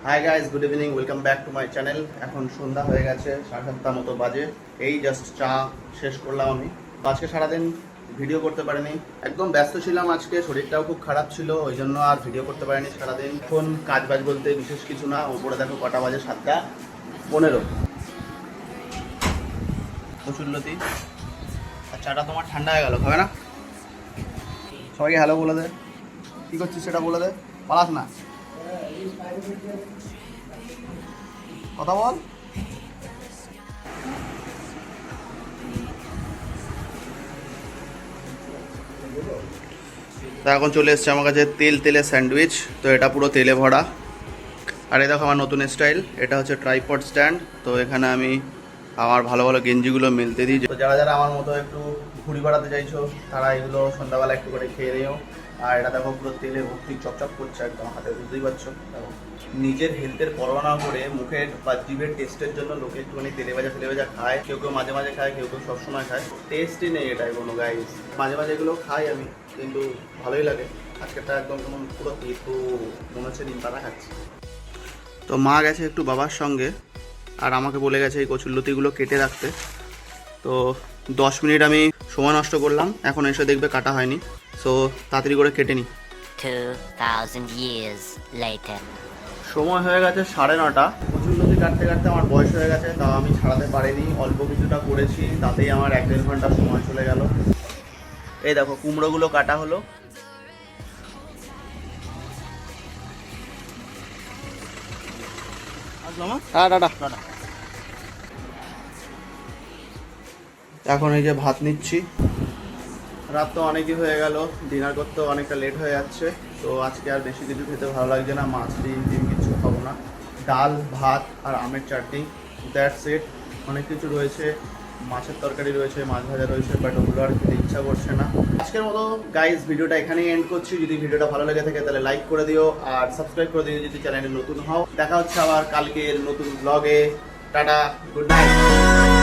Hi guys, good evening, welcome back to my channel. এখন সন্ধ্যা হয়ে গেছে, 7:30 মতো বাজে। এই জাস্ট চা শেষ করলাম আমি। আজকে সারাদিন ভিডিও করতে পারিনি, একদম ব্যস্ত ছিলাম। আজকে শরীরটাও খুব খারাপ ছিল, ওই জন্য আর ভিডিও করতে পারিনি সারাদিন। এখন কাজ বাজ বলতে বিশেষ কিছু না। ওপরে দেখো কটা বাজে, 7:15। কচুরলতি আর চাটা তোমার ঠান্ডা হয়ে গেল, খাবে না? সবাইকে হ্যালো বলে দে। কী করছিস সেটা বলে দে, পালাস না, কথা বল। তা এখন চলে এসছে আমার কাছে তেলের স্যান্ডউইচ। তো এটা পুরো তেলে ভরা। আর এই দেখো আমার নতুন স্টাইল, এটা হচ্ছে ট্রাইপড স্ট্যান্ড। তো এখানে আমি আমার ভালো ভালো গেঞ্জিগুলো মেলতে দিই। তো যারা যারা আমার মতো একটু ঘুরি বেড়াতে চাইছো তারা এগুলো সন্ধ্যাবেলা একটু করে খেয়ে নিও। আর এটা দেখো পুরো তেলে ভর্তি, চপচপ করছে একদম হাতে, বুঝতেই পারছো। নিজের হেলথের পরোয়া না করে মুখের বা জিভের টেস্টের জন্য লোকে একটুখানি তেলে ভাজা খায়। কেউ কেউ মাঝে মাঝে খায়, কেউ কেউ সবসময় খায়। টেস্টই নেই এটাই কোনো গাইস। মাঝে মাঝে এগুলো খাই আমি, কিন্তু ভালোই লাগে। আজকেরটা একদম যেমন পুরো তেতো, মনে হচ্ছে ডিম পাতা খাচ্ছি। তো মা গেছে একটু বাবার সঙ্গে, আর আমাকে বলে গেছে এই কচুরলতিগুলো কেটে রাখতে। তো 10 মিনিট আমি সময় নষ্ট করলাম, এখন এসে দেখবে কাটা হয়নি। সো তাড়াতাড়ি করে কেটে নিই। 2000 years later. সময় হয়ে গেছে 9:30। কচুরলতি কাটতে কাটতে আমার বয়স হয়ে গেছে, তাও আমি ছাড়াতে পারিনি। অল্প কিছুটা করেছি, তাতেই আমার 1-1.5 ঘন্টা সময় চলে গেল। এই দেখো কুমড়োগুলো কাটা হলো। হ্যাঁ দাদা, এখন এই যে ভাত নিচ্ছি। রাত তো অনেকই হয়ে গেল, ডিনার করতেও অনেকটা লেট হয়ে যাচ্ছে। তো আজকে আর বেশি কিছু খেতে ভালো লাগছে না, মাছ ডিম কিছু খাবো না। ডাল ভাত আর আমের চাটনি, দ্যাটস ইট। অনেক কিছু রয়েছে, মাছের তরকারি রয়েছে, মাছ ভাজা রয়েছে, বাট ওগুলো আর খেতে ইচ্ছা করছে না। আজকের মতো গাইজ ভিডিওটা এখানেই এন্ড করছি। যদি ভিডিওটা ভালো লেগে থাকে তাহলে লাইক করে দিও আর সাবস্ক্রাইব করে দিও যদি চ্যানেলে নতুন হও। দেখা হচ্ছে আবার কালকের নতুন ব্লগে। Tata, good night.